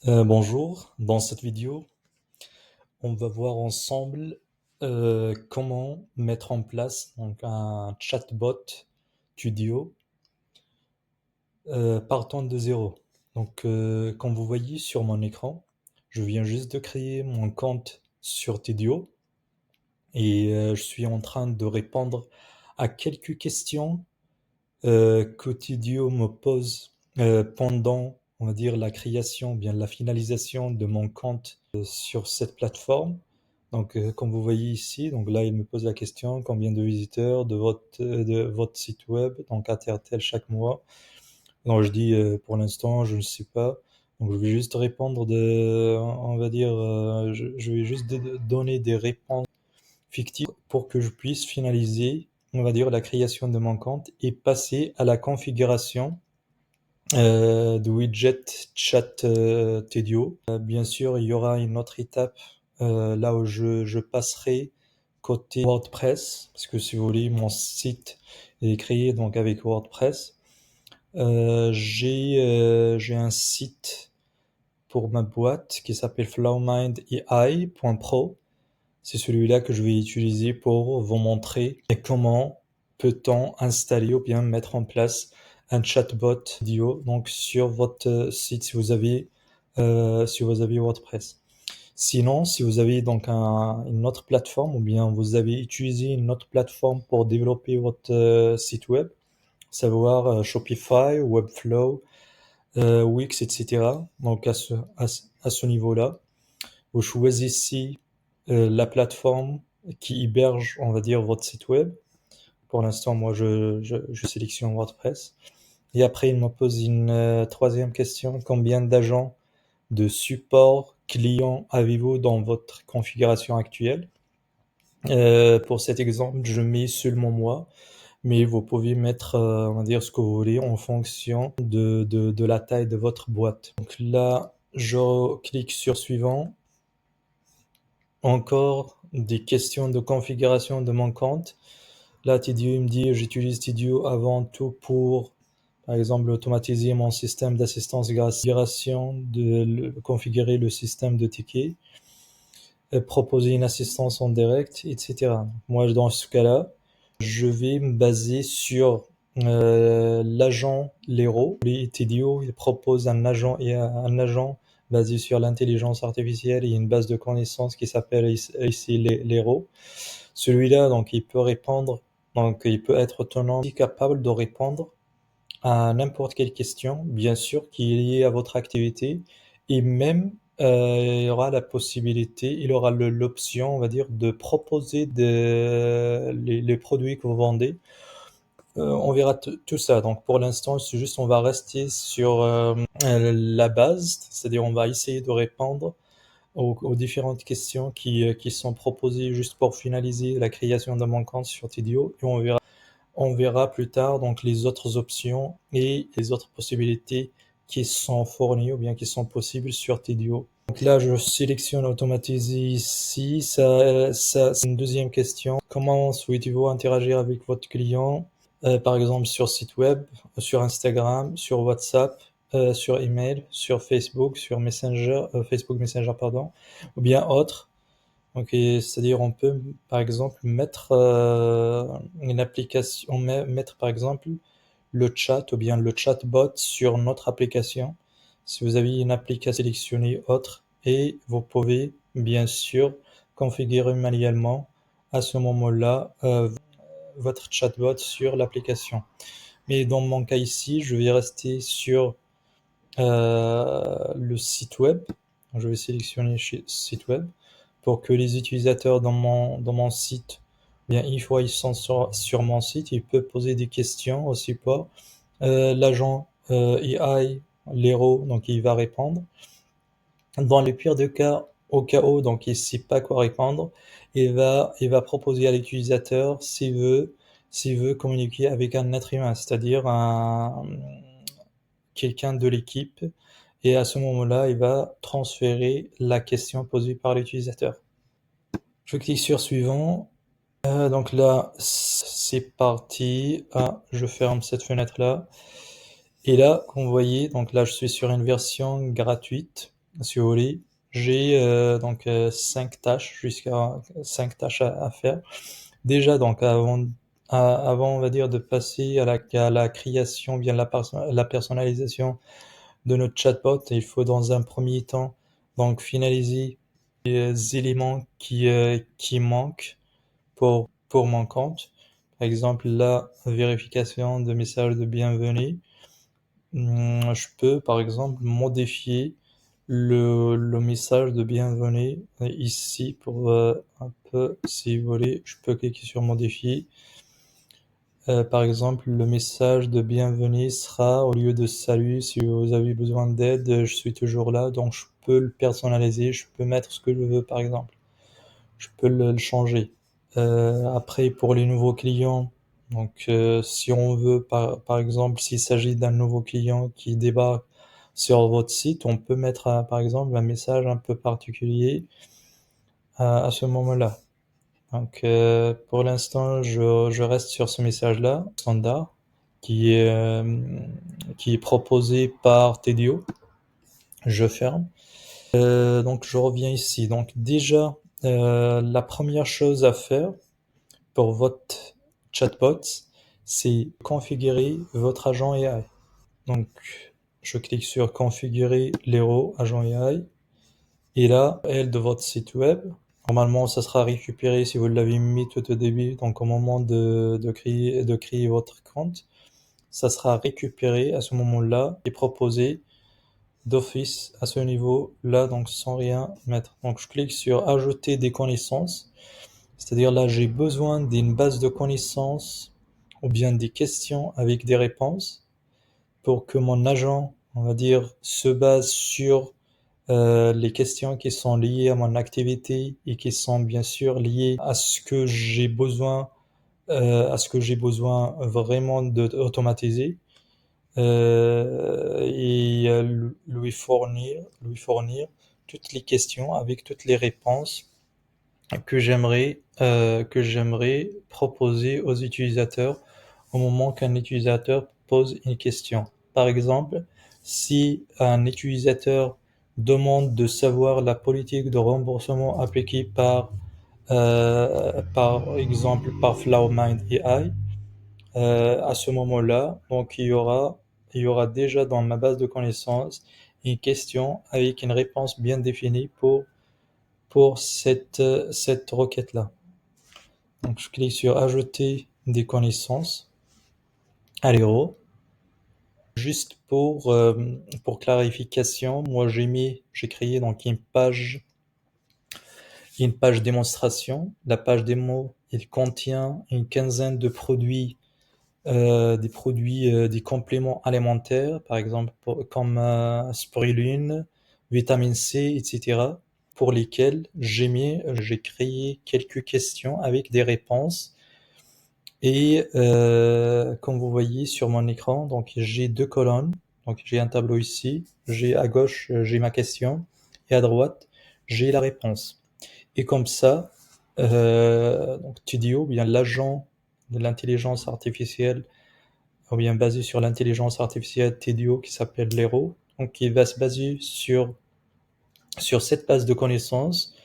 Bonjour, dans cette vidéo, on va voir ensemble comment mettre en place donc, un chatbot studio partant de zéro. Donc, comme vous voyez sur mon écran, je viens juste de créer mon compte sur Tidio et je suis en train de répondre à quelques questions que Tidio me pose pendant, on va dire, la création, bien la finalisation de mon compte sur cette plateforme. Donc, comme vous voyez ici, donc là, il me pose la question, combien de visiteurs de votre site web, donc attire-t-elle chaque mois? Donc, je dis, pour l'instant, je ne sais pas. Donc, je vais juste répondre on va dire, je vais juste donner des réponses fictives pour que je puisse finaliser, on va dire, la création de mon compte et passer à la configuration de widget chat Tedio. Bien sûr, il y aura une autre étape là où je passerai côté WordPress, parce que si vous voulez, mon site est créé donc avec WordPress. J'ai un site pour ma boîte qui s'appelle flowmindai.pro. C'est celui-là que je vais utiliser pour vous montrer comment peut-on installer ou bien mettre en place un chatbot vidéo donc sur votre site si vous avez WordPress. Sinon, si vous avez donc une autre plateforme ou bien vous avez utilisé une autre plateforme pour développer votre site web, savoir Shopify, Webflow, Wix, etc. Donc à ce niveau-là, vous choisissez la plateforme qui héberge, on va dire, votre site web. Pour l'instant, moi, je sélectionne WordPress. Et après, il me pose une troisième question. Combien d'agents de support client avez-vous dans votre configuration actuelle? Pour cet exemple, je mets seulement moi, mais vous pouvez mettre, on va dire, ce que vous voulez en fonction de la taille de votre boîte. Donc là, je clique sur suivant. Encore des questions de configuration de mon compte. Là, Tidio, il me dit, j'utilise Tidio avant tout pour, par exemple, automatiser mon système d'assistance grâce à configurer le système de tickets, proposer une assistance en direct, etc. Moi, dans ce cas-là, je vais me baser sur l'agent Lero. Tidio, il propose un agent basé sur l'intelligence artificielle et une base de connaissances qui s'appelle ici Lero. Celui-là, donc, il peut répondre, donc, il peut être autonome, capable de répondre à n'importe quelle question, bien sûr, qui est liée à votre activité, et même il y aura la possibilité, il aura l'option, on va dire, de proposer les produits que vous vendez. On verra tout ça. Donc pour l'instant, c'est juste on va rester sur la base, c'est-à-dire on va essayer de répondre aux différentes questions qui sont proposées juste pour finaliser la création de mon compte sur Tidio et on verra plus tard donc les autres options et les autres possibilités qui sont fournies ou bien qui sont possibles sur Tidio. Donc là, je sélectionne automatiser ici. C'est une deuxième question. Comment souhaitez-vous interagir avec votre client? Par exemple, sur site web, sur Instagram, sur WhatsApp, sur email, sur Facebook, sur Messenger, Facebook Messenger, pardon, ou bien autre. Donc, c'est-à-dire, on peut, par exemple, mettre une application, mettre, par exemple, le chat ou bien le chatbot sur notre application. Si vous avez une application sélectionnée autre, et vous pouvez, bien sûr, configurer manuellement à ce moment-là votre chatbot sur l'application. Mais dans mon cas ici, je vais rester sur le site web. Je vais sélectionner site web pour que les utilisateurs dans mon site, bien, une fois ils sont sur mon site, ils peuvent poser des questions au support. L'agent AI, l'héros, donc il va répondre. Dans le pire des cas, au cas où donc il ne sait pas quoi répondre, il va proposer à l'utilisateur s'il veut communiquer avec un être humain, c'est-à-dire quelqu'un de l'équipe, et à ce moment-là, il va transférer la question posée par l'utilisateur. Je clique sur suivant. Donc là, c'est parti. Ah, je ferme cette fenêtre-là. Et là, comme vous voyez, donc là, je suis sur une version gratuite. si vous voulez, j'ai donc 5 tâches, jusqu'à 5 tâches à faire. Déjà, donc avant, on va dire, de passer à la création, bien la personnalisation de notre chatbot, il faut dans un premier temps donc finaliser les éléments qui manquent pour mon compte. Par exemple, la vérification de messages de bienvenue. Je peux, par exemple, modifier le message de bienvenue ici pour un peu, si vous voulez, je peux cliquer sur modifier. Par exemple, le message de bienvenue sera au lieu de salut, si vous avez besoin d'aide, je suis toujours là, donc je peux le personnaliser, je peux mettre ce que je veux, par exemple. Je peux le changer. Après, pour les nouveaux clients, donc si on veut, par exemple, s'il s'agit d'un nouveau client qui débarque sur votre site, on peut mettre, par exemple, un message un peu particulier à ce moment-là. Donc, pour l'instant, je reste sur ce message-là, standard, qui est, euh, qui est proposé par Tedio. Je ferme. Donc, je reviens ici. Donc, déjà, la première chose à faire pour votre chatbot, c'est configurer votre agent AI. Donc, je clique sur configurer l'Hero agent AI. Et là, elle de votre site web. Normalement, ça sera récupéré si vous l'avez mis tout au début, donc au moment de créer votre compte. Ça sera récupéré à ce moment-là et proposé d'office à ce niveau-là, donc sans rien mettre. Donc, je clique sur ajouter des connaissances. C'est-à-dire là, j'ai besoin d'une base de connaissances ou bien des questions avec des réponses pour que mon agent, on va dire, se base sur les questions qui sont liées à mon activité et qui sont bien sûr liées à ce que j'ai besoin, vraiment d'automatiser et lui fournir toutes les questions avec toutes les réponses que j'aimerais proposer aux utilisateurs au moment qu'un utilisateur pose une question. Par exemple, si un utilisateur demande de savoir la politique de remboursement appliquée par exemple, par Flowmind AI, à ce moment-là, donc il y aura déjà dans ma base de connaissances une question avec une réponse bien définie pour cette requête-là. Donc, je clique sur ajouter des connaissances à l'héros. Juste pour clarification, moi j'ai créé donc une page démonstration. La page démo, il contient une quinzaine de produits, des compléments alimentaires, par exemple comme spiruline, vitamine C, etc., pour lesquels j'ai créé quelques questions avec des réponses. Et comme vous voyez sur mon écran, donc j'ai deux colonnes. Donc j'ai un tableau ici, j'ai à gauche j'ai ma question et à droite j'ai la réponse. Et comme ça, donc Tudio, bien l'agent de l'intelligence artificielle, ou bien basé sur l'intelligence artificielle Tedio qui s'appelle Lero, donc il va se baser sur cette base de connaissances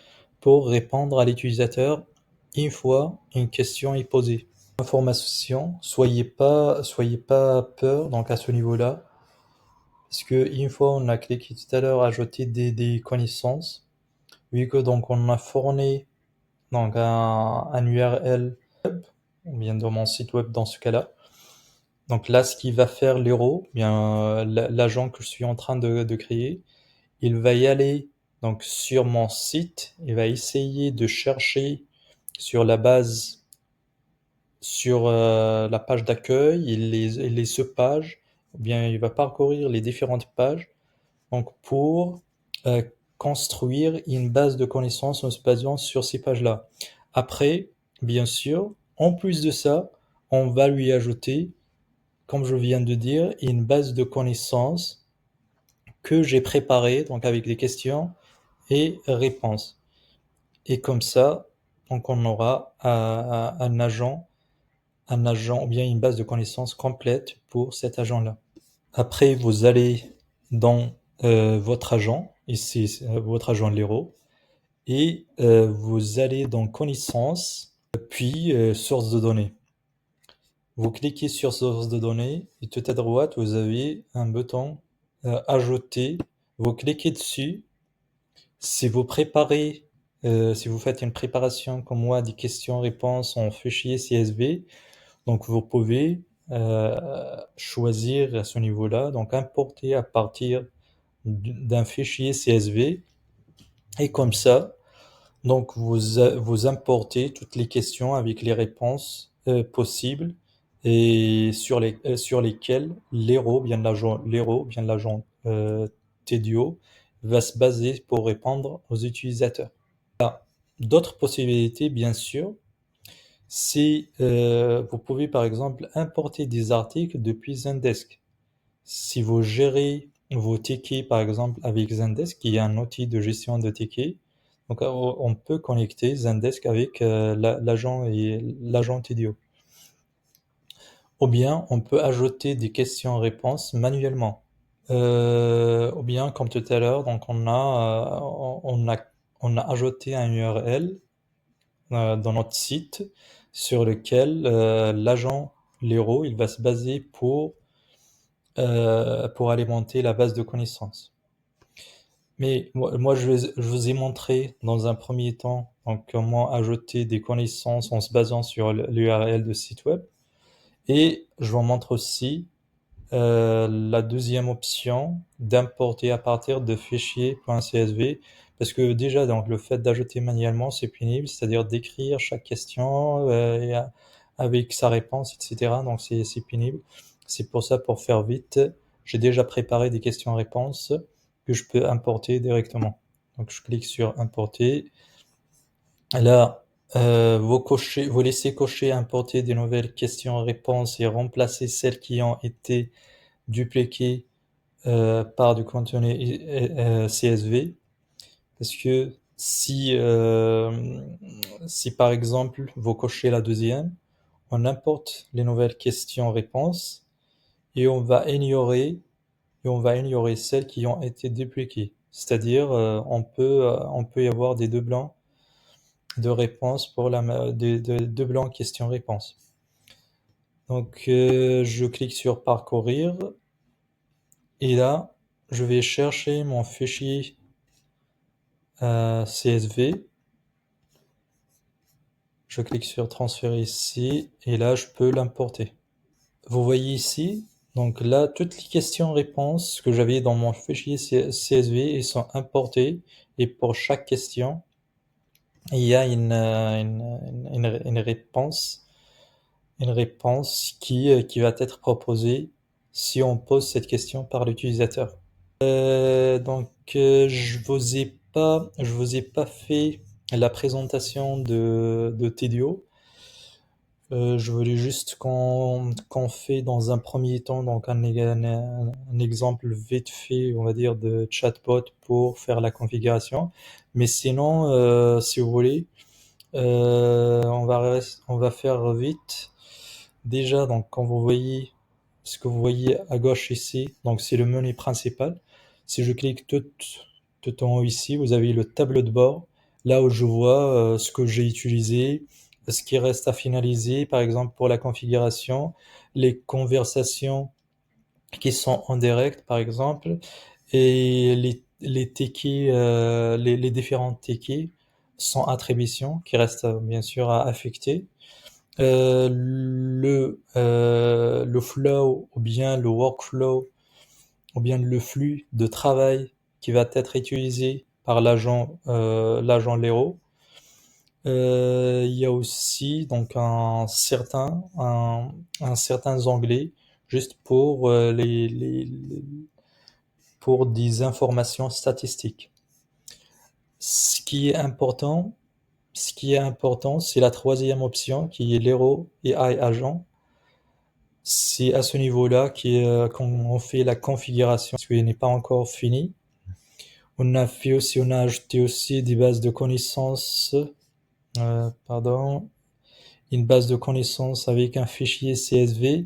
pour répondre à l'utilisateur une fois une question est posée. Information, soyez pas peur donc à ce niveau-là, parce que une fois on a cliqué tout à l'heure ajouter des connaissances, vu que donc on a fourni donc un URL web, ou bien dans mon site web dans ce cas-là. Donc là, ce qui va faire l'héros, bien l'agent que je suis en train de créer, il va y aller donc sur mon site, il va essayer de chercher sur la base, sur la page d'accueil, il les ce page, ou bien il va parcourir les différentes pages donc pour euh, construire une base de connaissances en se basant sur ces pages-là. Après, bien sûr, en plus de ça, on va lui ajouter, comme je viens de dire, une base de connaissances que j'ai préparée, donc avec des questions et réponses. Et comme ça, donc on aura un agent ou bien une base de connaissances complète pour cet agent-là. Après, vous allez dans votre agent. ici c'est votre agent Lero, et vous allez dans connaissances, puis source de données. Vous cliquez sur source de données et tout à droite, vous avez un bouton ajouter. Vous cliquez dessus. Si vous préparez, si vous faites une préparation comme moi des questions-réponses en fichier CSV, donc vous pouvez choisir à ce niveau-là, donc importer à partir d'un fichier CSV, et comme ça, donc vous importez toutes les questions avec les réponses possibles et sur lesquelles l'agent Tedio va se baser pour répondre aux utilisateurs. D'autres possibilités, bien sûr, c'est vous pouvez par exemple importer des articles depuis Zendesk. Si vous gérez vos tickets, par exemple, avec Zendesk, qui est un outil de gestion de tickets, donc on peut connecter Zendesk avec l'agent Tidio. Ou bien on peut ajouter des questions-réponses manuellement. Ou bien, comme tout à l'heure, donc on a ajouté un URL dans notre site sur lequel l'agent Lero, il va se baser pour alimenter la base de connaissances. Mais moi je vous ai montré dans un premier temps donc, comment ajouter des connaissances en se basant sur l'URL de site web. Et je vous montre aussi la deuxième option d'importer à partir de fichiers .csv, parce que déjà donc le fait d'ajouter manuellement c'est pénible, c'est-à-dire d'écrire chaque question avec sa réponse, etc. Donc c'est pénible. C'est pour ça, pour faire vite, j'ai déjà préparé des questions-réponses que je peux importer directement. Donc je clique sur importer. Là, vous laissez cocher importer des nouvelles questions-réponses et remplacer celles qui ont été dupliquées par du contenu CSV. Parce que si par exemple vous cochez la deuxième, on importe les nouvelles questions-réponses et on va ignorer celles qui ont été dupliquées. C'est-à-dire, on peut y avoir des deux blancs de réponse pour deux blancs questions-réponses. Donc, je clique sur parcourir et là, je vais chercher mon fichier CSV. Je clique sur transférer ici et là, je peux l'importer. Vous voyez ici, donc là, toutes les questions-réponses que j'avais dans mon fichier CSV, ils sont importés et pour chaque question, il y a une réponse qui va être proposée si on pose cette question par l'utilisateur. Donc, je vous ai pas fait la présentation de Tedio. Je voulais juste qu'on fait dans un premier temps donc un exemple vite fait, on va dire, de chatbot pour faire la configuration. Mais sinon, si vous voulez, on va faire vite. Déjà, donc, quand vous voyez ce que vous voyez à gauche ici, donc c'est le menu principal. Si je clique tout en haut ici, vous avez le tableau de bord, là où je vois ce que j'ai utilisé, ce qui reste à finaliser, par exemple pour la configuration, les conversations qui sont en direct, par exemple, et les tickets, les différents tickets sans attribution qui restent bien sûr à affecter. Le flow ou bien le workflow ou bien le flux de travail qui va être utilisé par l'agent Lero. Il y a aussi donc un certain onglet juste pour pour des informations statistiques. Ce qui est important, c'est la troisième option qui est Lero AI Agent. C'est à ce niveau-là qu'on fait la configuration, parce qu'il n'est pas encore fini. On a ajouté aussi des bases de connaissances, une base de connaissances avec un fichier CSV.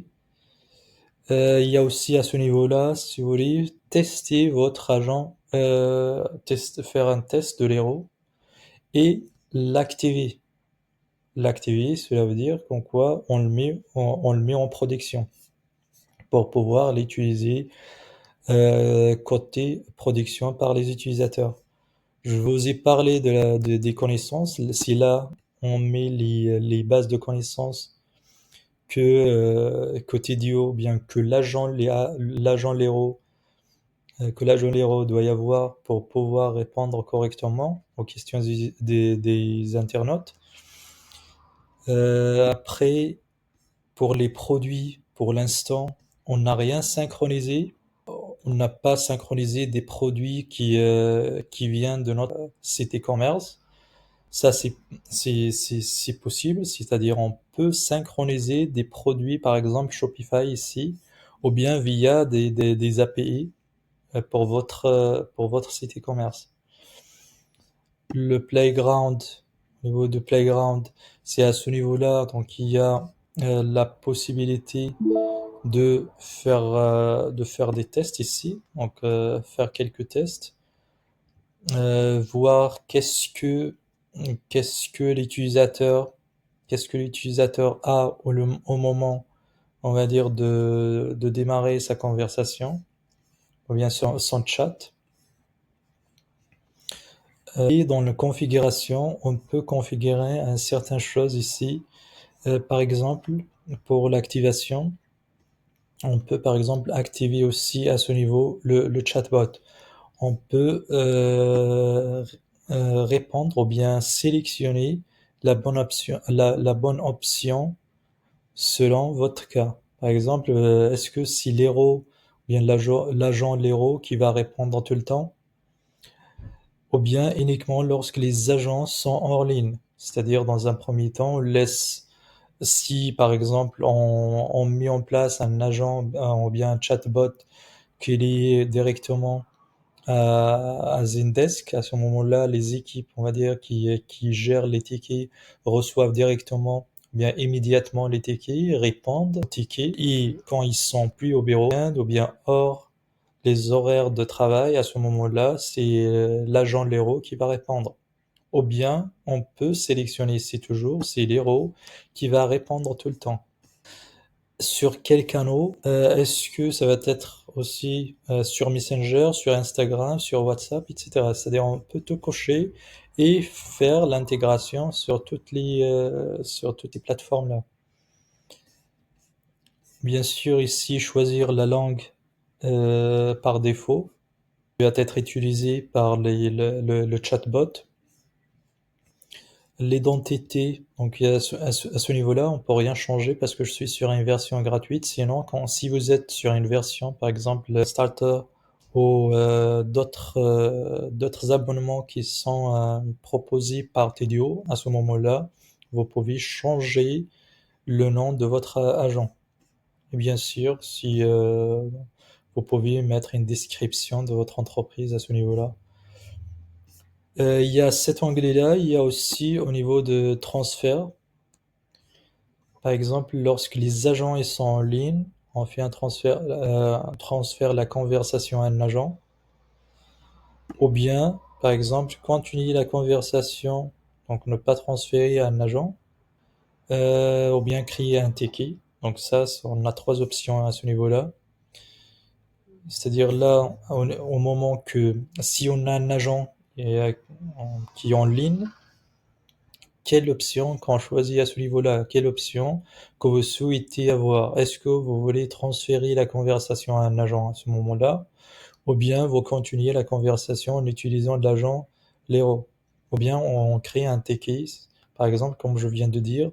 Il y a aussi à ce niveau-là, si vous voulez, tester votre agent faire un test de l'héros et l'activer. L'activer, cela veut dire qu'en quoi on le met en production pour pouvoir l'utiliser côté production par les utilisateurs. Je vous ai parlé des connaissances. Si là, on met les bases de connaissances que Tidio, bien que l'agent Lero doit y avoir pour pouvoir répondre correctement aux questions des internautes. Après, pour les produits, pour l'instant, on n'a rien synchronisé. On n'a pas synchronisé des produits qui viennent de notre site e-commerce. Ça, c'est possible, c'est-à-dire on peut synchroniser des produits, par exemple Shopify ici, ou bien via des API pour votre site e-commerce. Le Playground, au niveau de Playground, c'est à ce niveau-là, donc il y a la possibilité de faire des tests ici, donc faire quelques tests, voir qu'est-ce que l'utilisateur a au moment, on va dire, de démarrer sa conversation, ou bien son chat. Et dans la configuration, on peut configurer un certain chose ici. Par exemple, pour l'activation, on peut par exemple activer aussi à ce niveau le chatbot. On peut répondre ou bien sélectionner la bonne option selon votre cas. Par exemple, est-ce que si l'héros, ou bien l'agent l'héros qui va répondre tout le temps, ou bien uniquement lorsque les agents sont hors ligne. C'est-à-dire, dans un premier temps, on laisse, si par exemple on met en place un agent ou bien un chatbot qui est lié directement à Zendesk, à ce moment-là, les équipes, on va dire, qui gèrent les tickets reçoivent directement, bien immédiatement les tickets, répondent aux tickets, et quand ils sont plus au bureau ou bien hors les horaires de travail, à ce moment-là, c'est l'agent Lero qui va répondre. Ou bien, on peut sélectionner ici toujours, c'est Lero qui va répondre tout le temps. Sur quel canal? Est-ce que ça va être aussi sur Messenger, sur Instagram, sur WhatsApp, etc. C'est-à-dire, on peut tout cocher et faire l'intégration sur sur toutes les plateformes-là. Bien sûr, ici, choisir la langue par défaut va être utilisé par le chatbot. L'identité, donc à ce niveau-là, on peut rien changer parce que je suis sur une version gratuite. Sinon, si vous êtes sur une version, par exemple, Starter ou d'autres abonnements qui sont proposés par Tedio, à ce moment-là, vous pouvez changer le nom de votre agent. Et bien sûr, si vous pouvez mettre une description de votre entreprise à ce niveau-là. Il y a cet onglet-là, il y a aussi au niveau de transfert. Par exemple, lorsque les agents ils sont en ligne, on fait un transfert la conversation à un agent. Ou bien, par exemple, continuer la conversation, donc ne pas transférer à un agent. Ou bien créer un ticket. Donc ça, on a trois options à ce niveau-là. C'est-à-dire là, au moment que si on a un agent qui est en ligne, quelle option qu'on choisit à ce niveau-là? Quelle option que vous souhaitez avoir? Est-ce que vous voulez transférer la conversation à un agent à ce moment-là? Ou bien vous continuez la conversation en utilisant l'agent Lero? Ou bien on crée un ticket, par exemple, comme je viens de dire,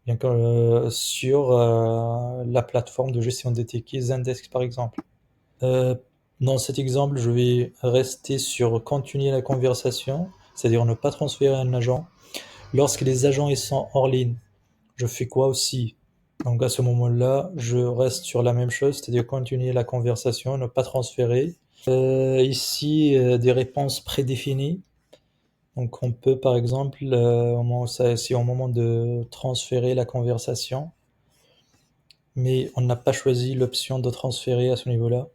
bien que, sur la plateforme de gestion des tickets Zendesk, par exemple. Euh, Dans cet exemple, je vais rester sur continuer la conversation, c'est-à-dire ne pas transférer un agent. Lorsque les agents ils sont hors ligne, je fais quoi aussi? Donc à ce moment-là, je reste sur la même chose, c'est-à-dire continuer la conversation, ne pas transférer. Ici, des réponses prédéfinies. Donc on peut par exemple, si au moment de transférer la conversation, mais on n'a pas choisi l'option de transférer à ce niveau-là.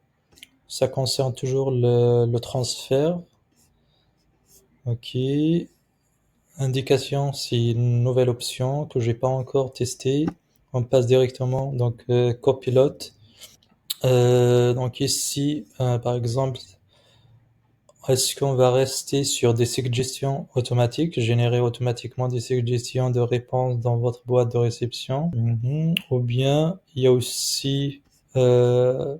Ça concerne toujours le transfert. Ok. Indication, c'est une nouvelle option que j'ai pas encore testée. On passe directement donc copilote. Donc ici, par exemple, est-ce qu'on va rester sur des suggestions automatiques, générer automatiquement des suggestions de réponse dans votre boîte de réception? Ou bien il y a aussi euh,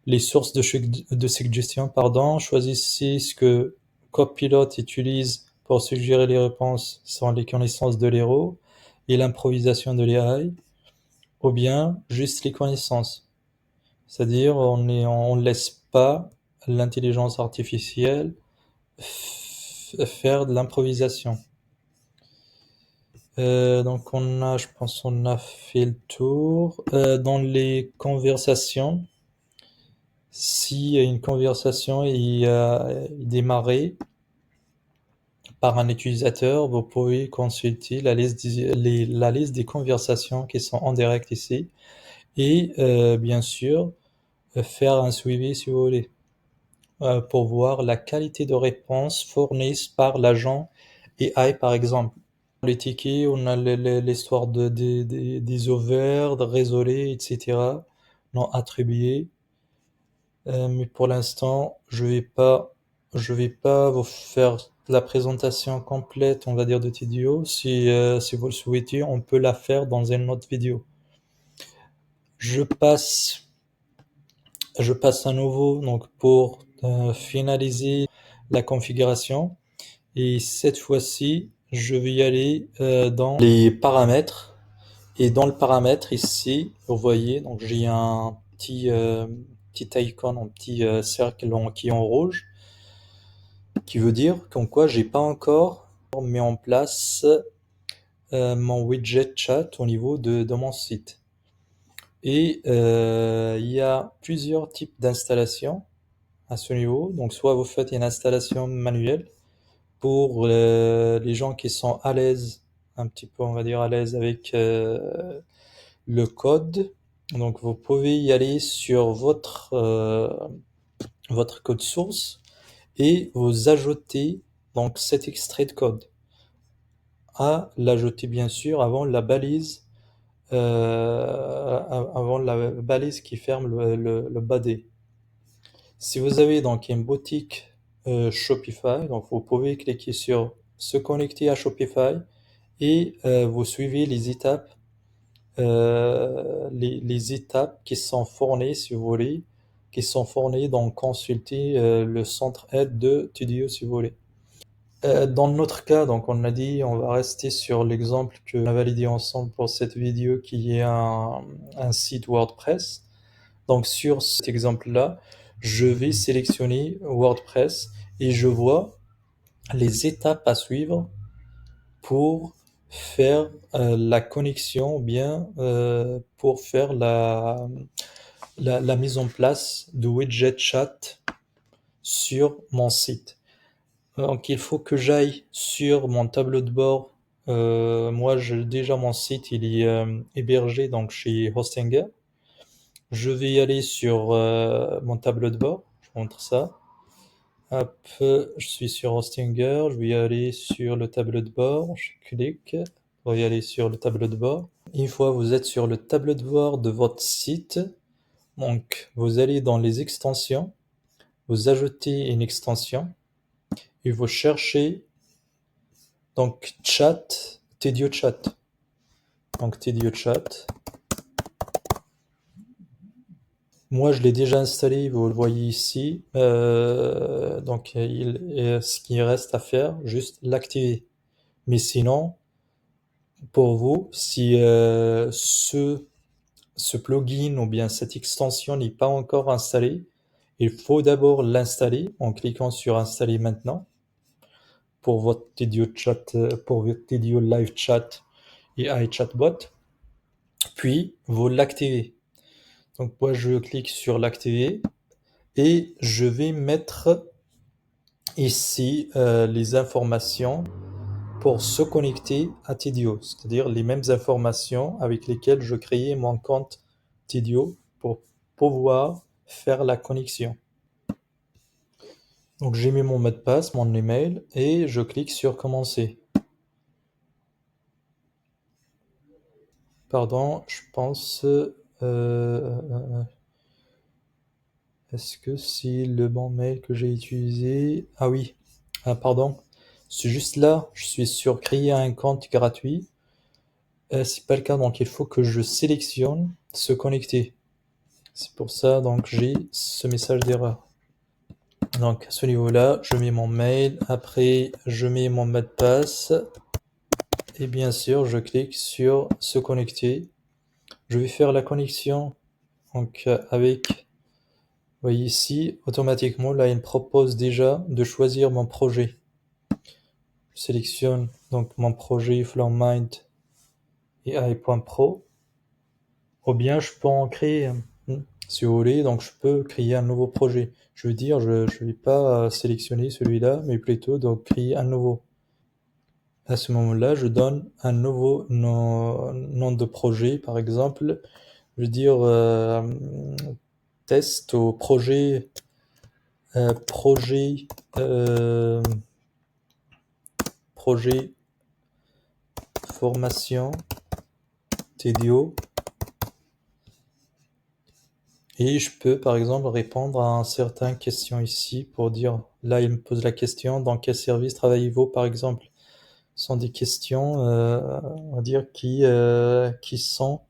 les sources de suggestions, pardon. Choisissez ce que Copilot utilise pour suggérer les réponses sans les connaissances de l'héros et l'improvisation de l'AI, ou bien juste les connaissances. C'est-à-dire, on laisse pas l'intelligence artificielle faire de l'improvisation. Donc je pense, on a fait le tour. Dans les conversations, si une conversation est démarrée par un utilisateur, vous pouvez consulter la liste des conversations qui sont en direct ici et bien sûr faire un suivi si vous voulez pour voir la qualité de réponse fournie par l'agent AI par exemple. Les tickets, on a l'histoire des over, de résolés, etc. non attribués. Mais pour l'instant, je vais pas vous faire la présentation complète, on va dire, de Tidio. Si vous le souhaitez, on peut la faire dans une autre vidéo. Je passe, je passe à nouveau, donc, pour finaliser la configuration. Et cette fois-ci, je vais y aller dans les paramètres. Et dans le paramètre ici, vous voyez, donc j'ai un petit icône, un petit cercle qui est en rouge, qui veut dire qu'en quoi j'ai pas encore mis en place mon widget chat au niveau de mon site. Et il y a plusieurs types d'installations à ce niveau. Donc soit vous faites une installation manuelle pour les gens qui sont à l'aise, un petit peu on va dire à l'aise avec le code. Donc vous pouvez y aller sur votre code source et vous ajoutez donc cet extrait de code. À l'ajouter bien sûr avant la balise qui ferme le body. Si vous avez donc une boutique Shopify, donc vous pouvez cliquer sur se connecter à Shopify et vous suivez les étapes qui sont fournies, si vous voulez, qui sont fournies, donc consulter le centre aide de Tidio, si vous voulez. Dans notre cas, donc on a dit, on va rester sur l'exemple qu'on a validé ensemble pour cette vidéo qui est un site WordPress. Donc sur cet exemple-là, je vais sélectionner WordPress et je vois les étapes à suivre pour faire la connexion ou bien pour faire la mise en place de widget chat sur mon site. Donc il faut que j'aille sur mon tableau de bord. Moi, déjà mon site il est hébergé donc chez Hostinger. Je vais y aller sur mon tableau de bord. Je vous montre ça. Hop, je suis sur Hostinger. Je vais y aller sur le tableau de bord. Je clique pour y aller sur le tableau de bord. Une fois vous êtes sur le tableau de bord de votre site, donc vous allez dans les extensions, vous ajoutez une extension et vous cherchez donc chat, Tedio Chat. Donc Tedio Chat. Moi, je l'ai déjà installé, vous le voyez ici. Donc, ce qui reste à faire, juste l'activer. Mais sinon, pour vous, si ce plugin ou bien cette extension n'est pas encore installée, il faut d'abord l'installer en cliquant sur Installer maintenant pour votre Tedio Chat, pour votre Tedio Live Chat et iChatbot. Puis, vous l'activez. Donc, moi, je clique sur l'activer et je vais mettre ici les informations pour se connecter à Tidio, c'est-à-dire les mêmes informations avec lesquelles je créais mon compte Tidio pour pouvoir faire la connexion. Donc j'ai mis mon mot de passe, mon email, et je clique sur commencer. Pardon, je pense... est-ce que c'est le bon mail que j'ai utilisé? Ah oui, ah pardon. C'est juste là, je suis sur créer un compte gratuit. C'est pas le cas, donc il faut que je sélectionne se connecter. C'est pour ça donc j'ai ce message d'erreur. Donc à ce niveau-là, je mets mon mail, après je mets mon mot de passe et bien sûr je clique sur se connecter. Je vais faire la connexion donc avec, vous voyez ici, automatiquement là il me propose déjà de choisir mon projet. Je sélectionne donc mon projet Floormind et AI.pro, ou bien je peux en créer un. Si vous voulez, donc je peux créer un nouveau projet. Je veux dire, je ne vais pas sélectionner celui-là, mais plutôt donc créer un nouveau. À ce moment-là, je donne un nouveau nom de projet, par exemple. Je veux dire test au projet projet projet formation TDO. Et je peux, par exemple, répondre à une certaine question ici pour dire, là, il me pose la question, dans quel service travaillez-vous, par exemple? Ce sont des questions, on va dire, qui sont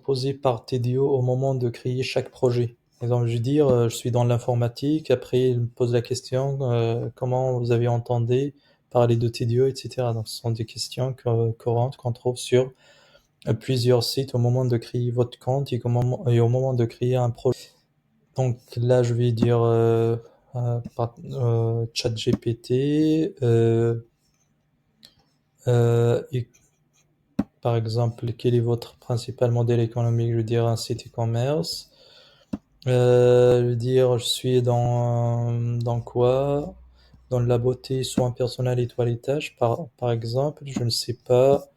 posées par TDO au moment de créer chaque projet. Par exemple, je veux dire, je suis dans l'informatique, après, il me pose la question, comment vous avez entendu parler de TDO, etc. Donc, ce sont des questions courantes qu'on trouve sur plusieurs sites au moment de créer votre compte et au moment de créer un projet. Donc là, je vais dire ChatGPT et par exemple, quel est votre principal modèle économique? Je veux dire un site e-commerce. Je veux dire, je suis dans quoi? Dans la beauté, soins personnels et toilettage, par exemple, je ne sais pas.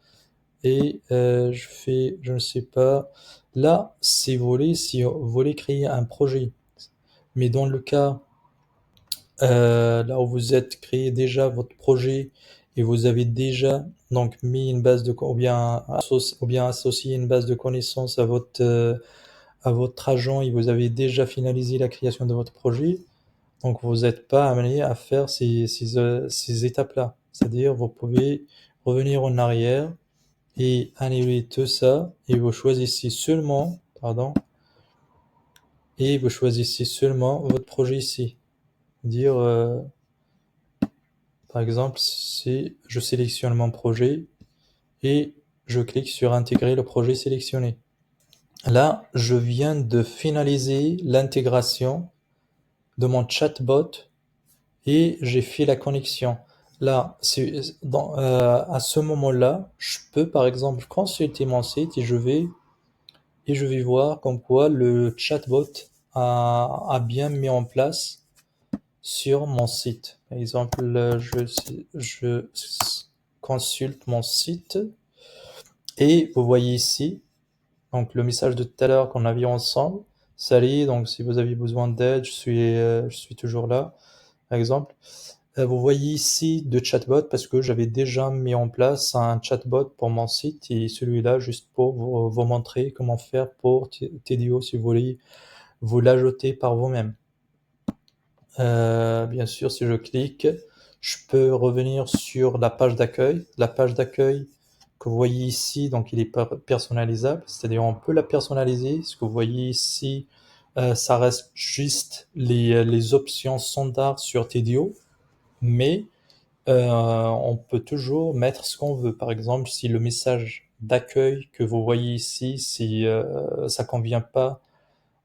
Et je fais, je ne sais pas. Là, si vous voulez créer un projet, mais dans le cas là où vous êtes créé déjà votre projet et vous avez déjà donc mis une base de ou bien associé une base de connaissances à votre agent et vous avez déjà finalisé la création de votre projet, donc vous n'êtes pas amené à faire ces étapes-là. C'est-à-dire vous pouvez revenir en arrière et annuler tout ça et vous choisissez seulement, pardon, et vous choisissez seulement votre projet ici. Dire par exemple, si je sélectionne mon projet et je clique sur intégrer le projet sélectionné. Là, je viens de finaliser l'intégration de mon chatbot et j'ai fait la connexion. Là, à ce moment-là, je peux par exemple consulter mon site et je vais voir comme quoi le chatbot a bien mis en place sur mon site. Par exemple, je consulte mon site et vous voyez ici, donc le message de tout à l'heure qu'on a vu ensemble. Salut, donc si vous avez besoin d'aide, je suis toujours là, par exemple. Vous voyez ici de chatbot parce que j'avais déjà mis en place un chatbot pour mon site et celui-là juste pour vous montrer comment faire pour TDO si vous voulez vous l'ajouter par vous-même. Bien sûr, si je clique, je peux revenir sur la page d'accueil. La page d'accueil que vous voyez ici, donc il est personnalisable, c'est-à-dire on peut la personnaliser. Ce que vous voyez ici, ça reste juste les options standards sur TDO, mais on peut toujours mettre ce qu'on veut. Par exemple, si le message d'accueil que vous voyez ici, si ça convient pas,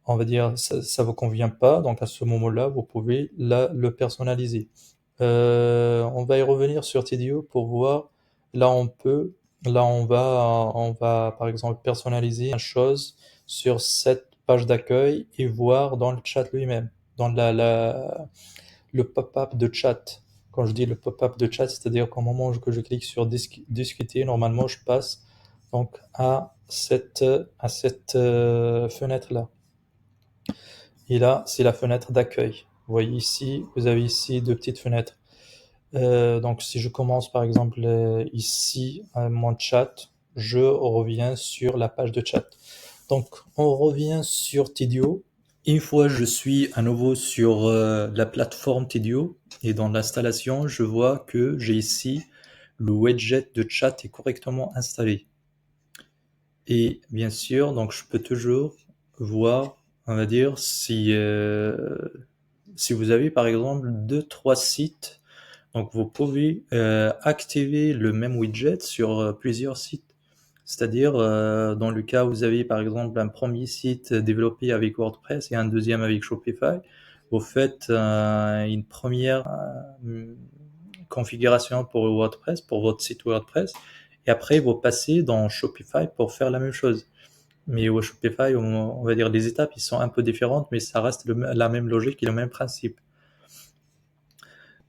on va dire ça vous convient pas, donc à ce moment-là, vous pouvez le personnaliser. On va y revenir sur TDO pour voir. Là, on va par exemple personnaliser une chose sur cette page d'accueil et voir dans le chat lui-même, dans le pop-up de chat. Quand je dis le pop-up de chat, c'est-à-dire qu'au moment que je clique sur discuter, normalement, je passe donc à cette fenêtre-là. Et là, c'est la fenêtre d'accueil. vous voyez ici, vous avez ici deux petites fenêtres. Donc si je commence par exemple ici mon chat, je reviens sur la page de chat. Donc on revient sur Tidio. Une fois je suis à nouveau sur la plateforme Tidio et dans l'installation, je vois que j'ai ici le widget de chat est correctement installé. Et bien sûr, donc je peux toujours voir, on va dire, si vous avez par exemple deux, trois sites, donc vous pouvez activer le même widget sur plusieurs sites. C'est-à-dire, dans le cas où vous avez par exemple un premier site développé avec WordPress et un deuxième avec Shopify, vous faites une première configuration pour WordPress, pour votre site WordPress, et après vous passez dans Shopify pour faire la même chose. Mais au Shopify, on va dire les étapes, ils sont un peu différentes, mais ça reste la même logique et le même principe.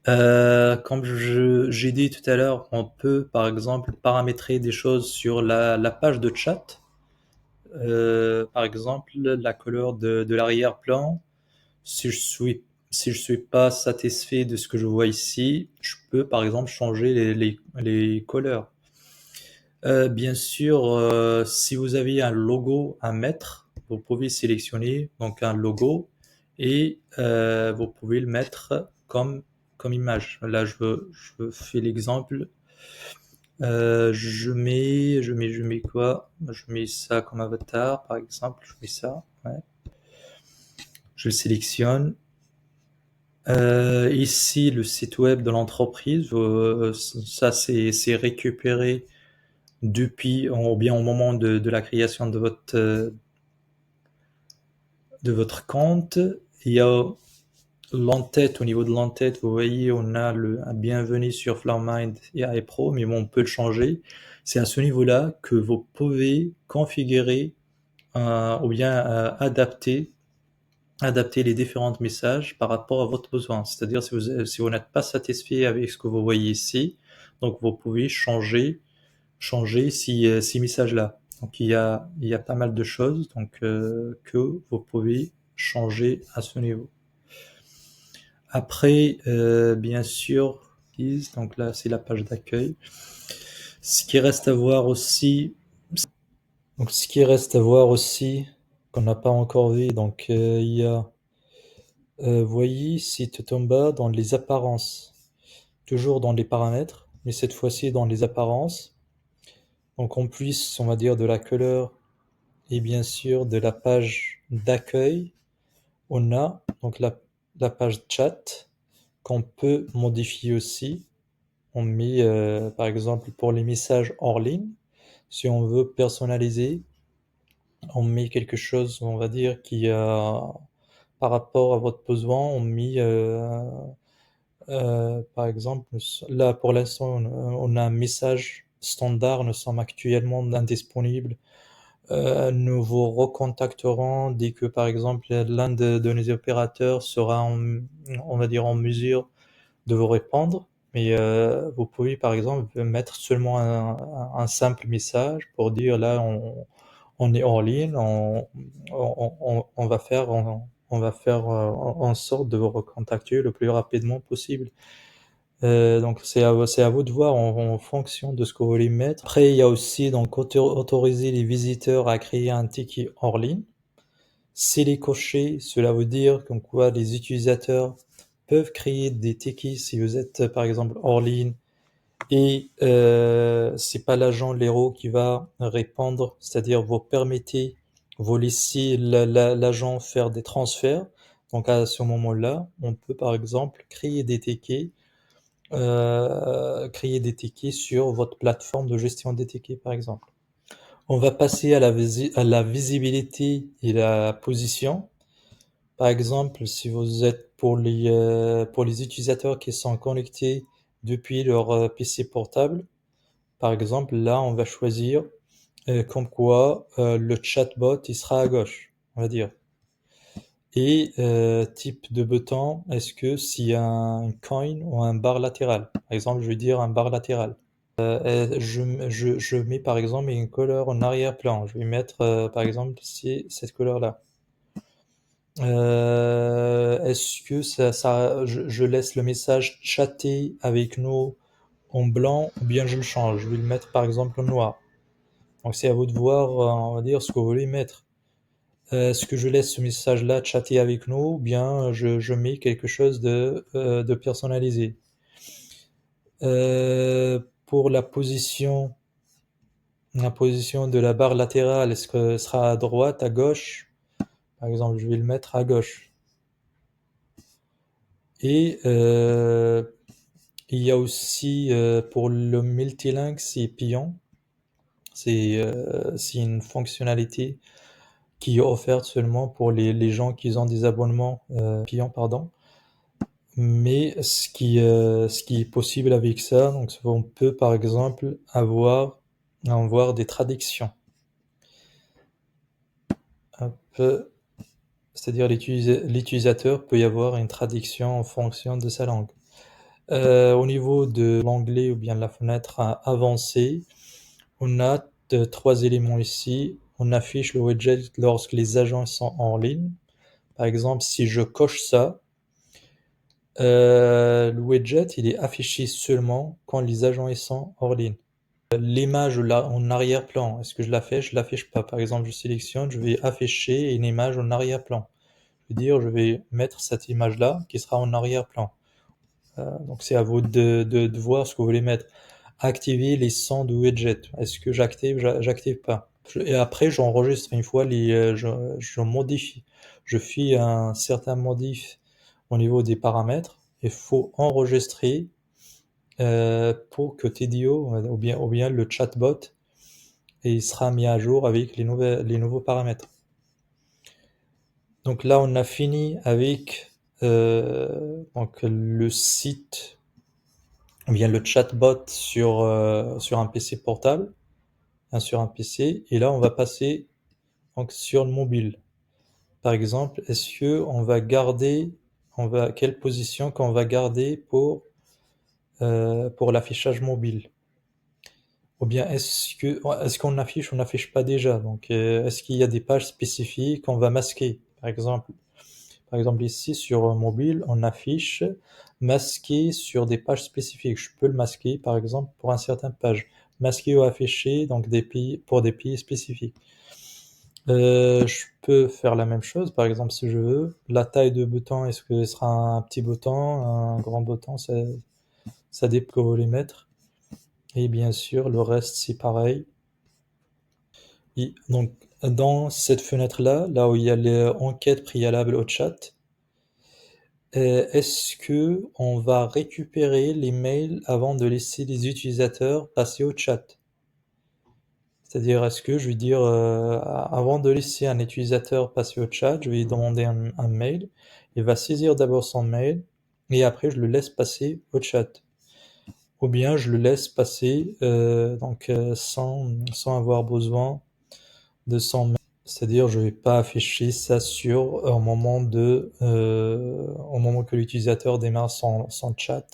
Comme j'ai dit tout à l'heure, on peut par exemple paramétrer des choses sur la page de chat. Par exemple, la couleur de l'arrière-plan. Si je suis pas satisfait de ce que je vois ici, je peux par exemple changer les couleurs. Bien sûr, si vous avez un logo à mettre, vous pouvez sélectionner donc un logo et vous pouvez le mettre comme image. Là, je fais l'exemple. Je mets quoi? Je mets ça comme avatar, par exemple. Je mets ça. Ouais. Je le sélectionne. Ici, le site web de l'entreprise, ça c'est récupéré depuis, ou bien au moment de la création de votre compte. Il y a l'entête, au niveau de l'entête, vous voyez, on a un bienvenue sur Flowermind et AI Pro, mais bon, on peut le changer. C'est à ce niveau-là que vous pouvez configurer ou bien adapter les différents messages par rapport à votre besoin. C'est-à-dire si vous n'êtes pas satisfait avec ce que vous voyez ici, donc vous pouvez changer ces messages-là. Donc il y a pas mal de choses donc, que vous pouvez changer à ce niveau. Après, bien sûr, donc là c'est la page d'accueil. Ce qui reste à voir aussi, qu'on n'a pas encore vu, donc il y a, voyez, si tout en bas dans les apparences, toujours dans les paramètres, mais cette fois-ci dans les apparences. Donc en plus, on va dire de la couleur et bien sûr de la page d'accueil, on a donc la page chat qu'on peut modifier aussi. On met par exemple pour les messages hors ligne, si on veut personnaliser, on met quelque chose, on va dire, qui par rapport à votre besoin, on met par exemple, là pour l'instant, on a un message standard, nous sommes actuellement indisponibles. Nous vous recontacterons dès que, par exemple, l'un de nos opérateurs sera, on va dire, en mesure de vous répondre. Mais vous pouvez, par exemple, mettre seulement un simple message pour dire là, on est en ligne, on va faire, on va faire en sorte de vous recontacter le plus rapidement possible. Donc c'est à vous de voir en fonction de ce que vous voulez mettre. Après, il y a aussi donc autoriser les visiteurs à créer un ticket hors ligne. Si les cochés, cela veut dire comme quoi les utilisateurs peuvent créer des tickets si vous êtes par exemple hors ligne et c'est pas l'agent Lero qui va répondre, c'est-à-dire vous laissez l'agent faire des transferts. Donc à ce moment-là, on peut par exemple créer des tickets sur votre plateforme de gestion des tickets, par exemple. On va passer à la visibilité et la position. Par exemple, si vous êtes pour les utilisateurs qui sont connectés depuis leur PC portable, par exemple, là, on va choisir comme quoi le chatbot, il sera à gauche, on va dire. Et type de bouton, est-ce que s'il y a un coin ou un bar latéral? Par exemple, je vais dire un bar latéral. Je mets par exemple une couleur en arrière-plan. Je vais mettre par exemple cette couleur-là. Est-ce que je laisse le message chatter avec nous en blanc ou bien je le change? Je vais le mettre par exemple en noir. Donc c'est à vous de voir, on va dire, ce que vous voulez mettre. Est-ce que je laisse ce message-là chatter avec nous ou bien je mets quelque chose de personnalisé? Pour la position de la barre latérale, est-ce que ce sera à droite, à gauche? Par exemple, je vais le mettre à gauche. Et il y a aussi pour le multilingue, c'est payant. C'est une fonctionnalité qui est offerte seulement pour les gens qui ont des abonnements payants, pardon. Mais ce qui est possible avec ça, donc on peut par exemple avoir des traductions. Hop, c'est-à-dire l'utilisateur peut y avoir une traduction en fonction de sa langue. Au niveau de l'onglet ou bien de la fenêtre avancée, on a trois éléments ici. On affiche le widget lorsque les agents sont en ligne. Par exemple, si je coche ça, le widget il est affiché seulement quand les agents ils sont hors ligne. L'image là en arrière-plan, est-ce que je l'affiche? Je l'affiche pas. Par exemple, je sélectionne, je vais afficher une image en arrière-plan. Je vais dire, je vais mettre cette image-là qui sera en arrière-plan. Donc c'est à vous de voir ce que vous voulez mettre. Activer les sons du widget. Est-ce que j'active? J'active pas. Et après, j'enregistre une fois je modifie. Je fais un certain modif au niveau des paramètres. Il faut enregistrer pour que Tedio ou bien le chatbot et il sera mis à jour avec les nouveaux paramètres. Donc là, on a fini avec donc le site ou bien le chatbot sur un PC portable, sur un PC, et là, on va passer donc sur le mobile. Par exemple, est-ce que quelle position qu'on va garder pour l'affichage mobile? Ou bien est-ce qu'on affiche ou n'affiche pas déjà? Donc, est-ce qu'il y a des pages spécifiques qu'on va masquer? Par exemple ici sur mobile, on affiche masqué sur des pages spécifiques. Je peux le masquer par exemple pour une certaine page. Masquer ou afficher donc pour des pays spécifiques. Je peux faire la même chose, par exemple si je veux. La taille de bouton, est-ce que ce sera un petit bouton, un grand bouton, ça dépend que vous voulez mettre. Et bien sûr, le reste c'est pareil. Et donc dans cette fenêtre-là, là où il y a les enquêtes préalables au chat, est-ce que on va récupérer les mails avant de laisser les utilisateurs passer au chat? C'est-à-dire, est-ce que je vais dire, avant de laisser un utilisateur passer au chat, je vais lui demander un mail, il va saisir d'abord son mail, et après je le laisse passer au chat. Ou bien je le laisse passer sans avoir besoin de son mail. C'est-à-dire, je vais pas afficher ça au moment que l'utilisateur démarre son chat.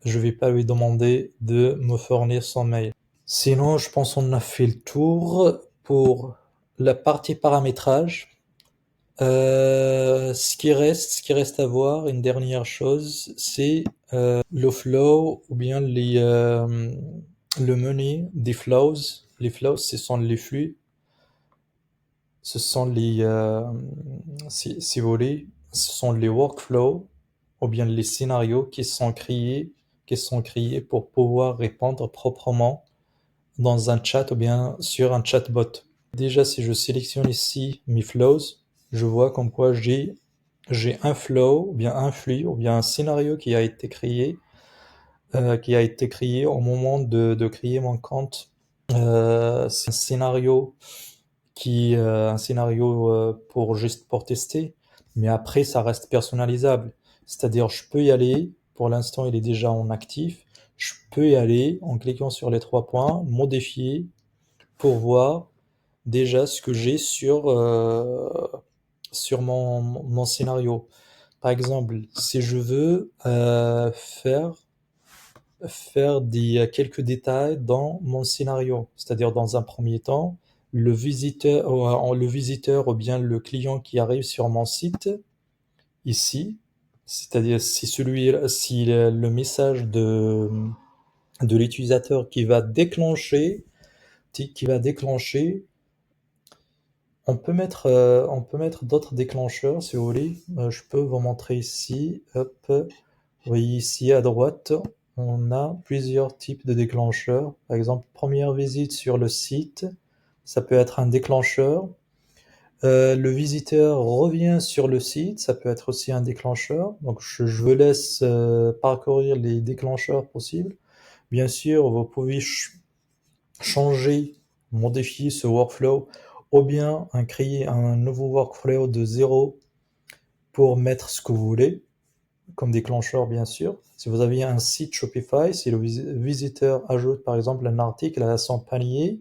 Je vais pas lui demander de me fournir son mail. Sinon, je pense qu'on a fait le tour pour la partie paramétrage. Ce qui reste à voir, une dernière chose, c'est le flow ou bien le menu des flows. Les flows, ce sont les flux. Ce sont si vous voulez, ce sont les workflows ou bien les scénarios qui sont créés pour pouvoir répondre proprement dans un chat ou bien sur un chatbot. Déjà, si je sélectionne ici mes flows, je vois comme quoi j'ai un flow ou bien un flux ou bien un scénario qui a été créé au moment de créer mon compte. C'est un scénario un scénario pour tester, mais après ça reste personnalisable. C'est-à-dire je peux y aller, pour l'instant il est déjà en actif, je peux y aller en cliquant sur les trois points, modifier pour voir déjà ce que j'ai sur mon scénario. Par exemple, si je veux faire quelques détails dans mon scénario, c'est-à-dire dans un premier temps, le visiteur ou bien le client qui arrive sur mon site, ici, c'est-à-dire si le message de l'utilisateur qui va déclencher, on peut mettre d'autres déclencheurs si vous voulez. Je peux vous montrer ici. Hop. Vous voyez ici à droite, on a plusieurs types de déclencheurs. Par exemple, première visite sur le site, ça peut être un déclencheur. Le visiteur revient sur le site, ça peut être aussi un déclencheur. Donc je vous laisse parcourir les déclencheurs possibles. Bien sûr, vous pouvez changer, modifier ce workflow ou bien créer un nouveau workflow de zéro pour mettre ce que vous voulez comme déclencheur, bien sûr. Si vous avez un site Shopify, si le visiteur ajoute par exemple un article à son panier,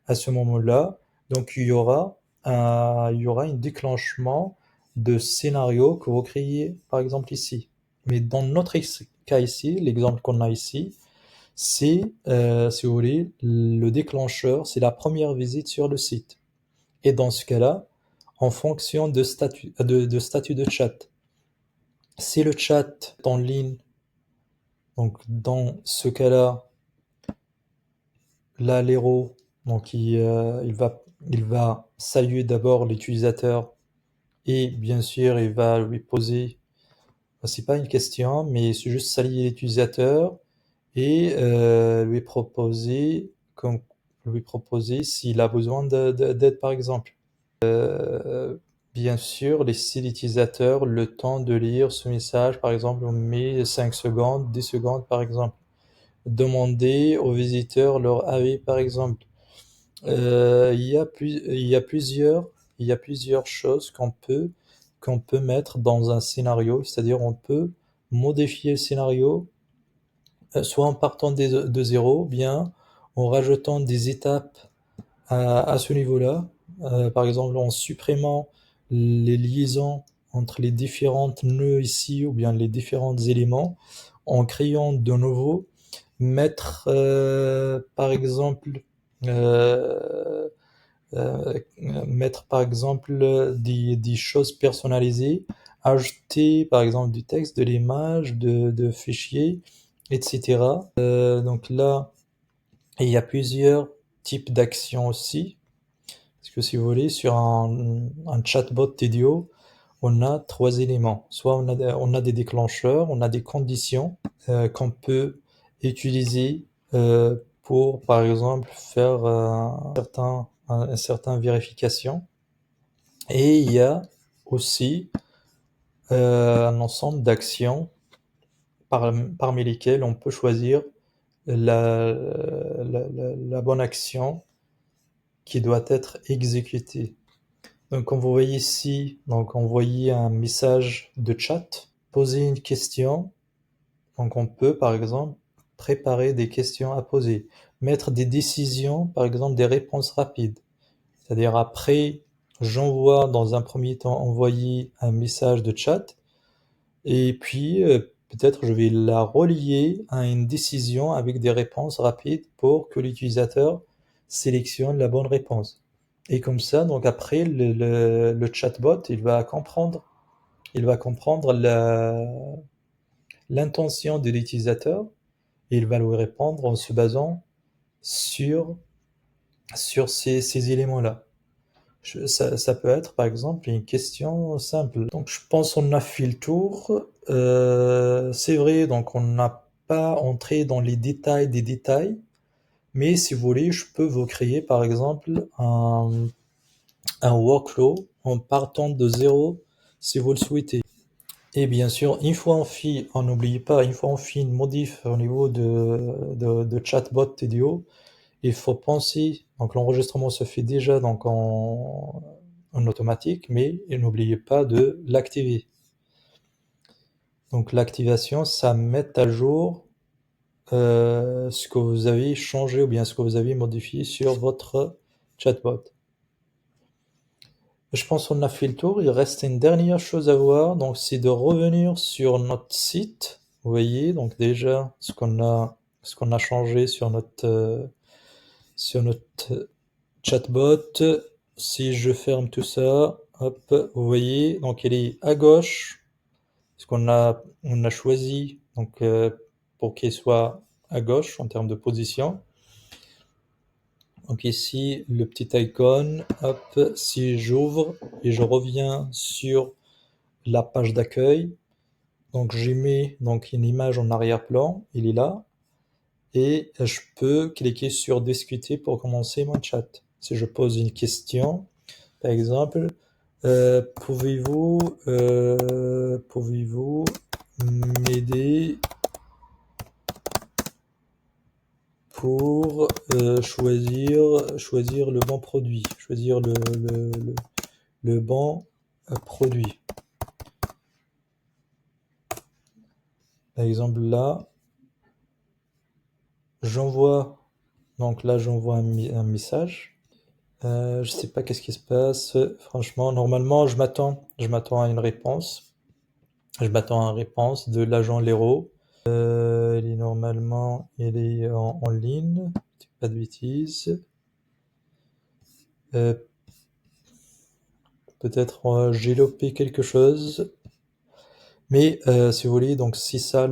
à ce moment-là, donc il y aura un déclenchement de scénario que vous créez par exemple ici. Mais dans notre cas ici, l'exemple qu'on a ici, c'est, si vous voulez, le déclencheur, c'est la première visite sur le site. Et dans ce cas-là, en fonction de statut de chat, si le chat est en ligne, donc dans ce cas-là, là l'héros, donc il va saluer d'abord l'utilisateur et bien sûr il va lui poser, c'est pas une question, mais c'est juste saluer l'utilisateur et lui proposer s'il a besoin d'aide par exemple. Bien sûr, laisser l'utilisateur le temps de lire ce message, par exemple, on met 5 secondes, 10 secondes par exemple. Demander aux visiteurs leur avis par exemple. Il y a plusieurs choses qu'on peut mettre dans un scénario, c'est-à-dire on peut modifier le scénario soit en partant de zéro, bien en rajoutant des étapes à ce niveau-là. Par exemple, en supprimant les liaisons entre les différentes nœuds ici, ou bien les différents éléments, en créant de nouveaux, mettre par exemple euh, mettre par exemple des choses personnalisées, ajouter par exemple du texte, de l'image, de fichiers, etc. Donc là, il y a plusieurs types d'actions aussi. Parce que si vous voulez, sur un chatbot TDO, on a trois éléments. Soit on a des déclencheurs, on a des conditions qu'on peut utiliser pour, par exemple, faire une certaine vérification. Et il y a aussi un ensemble d'actions parmi lesquelles on peut choisir la bonne action qui doit être exécutée. Donc, comme vous voyez ici, donc envoyer un message de chat, poser une question. Donc, on peut, par exemple, préparer des questions à poser, mettre des décisions, par exemple, des réponses rapides. C'est-à-dire après, j'envoie dans un premier temps envoyer un message de chat, et puis peut-être je vais la relier à une décision avec des réponses rapides pour que l'utilisateur sélectionne la bonne réponse. Et comme ça, donc après, le chatbot, il va comprendre l'intention de l'utilisateur et il va lui répondre en se basant sur ces éléments-là. Ça peut être, par exemple, une question simple. Donc, je pense qu'on a fait le tour. C'est vrai, donc on n'a pas entré dans les détails des détails, mais si vous voulez, je peux vous créer, par exemple, un workflow en partant de zéro, si vous le souhaitez. Et bien sûr, une fois on n'oublie pas, une fois on fait une modif au niveau de chatbot TDO, il faut penser, donc l'enregistrement se fait déjà donc en automatique, mais n'oubliez pas de l'activer. Donc l'activation, ça met à jour ce que vous avez changé ou bien ce que vous avez modifié sur votre chatbot. Je pense qu'on a fait le tour. Il reste une dernière chose à voir, donc c'est de revenir sur notre site. Vous voyez, donc déjà ce qu'on a changé sur notre chatbot, si je ferme tout ça, hop, vous voyez, donc il est à gauche, parce on a choisi donc, pour qu'il soit à gauche en termes de position. Donc ici, le petit icône, hop, si j'ouvre et je reviens sur la page d'accueil, donc j'ai mis donc une image en arrière-plan, il est là, et je peux cliquer sur discuter pour commencer mon chat. Si je pose une question, par exemple, pouvez-vous m'aider pour choisir le bon produit, choisir le bon produit. Par exemple là, j'envoie un message. Je sais pas qu'est-ce qui se passe. Franchement, normalement, je m'attends à une réponse. Je m'attends à une réponse de l'agent Lero. Il est en ligne. Je dis pas de bêtises. Peut-être j'ai loupé quelque chose. Mais si vous voulez, donc c'est ça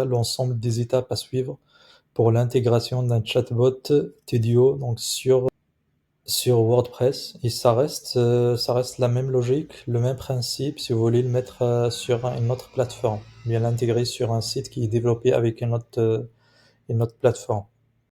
l'ensemble des étapes à suivre pour l'intégration d'un chatbot Tedio donc sur WordPress. Et ça reste la même logique, le même principe si vous voulez le mettre sur une autre plateforme, bien l'intégrer sur un site qui est développé avec une autre plateforme.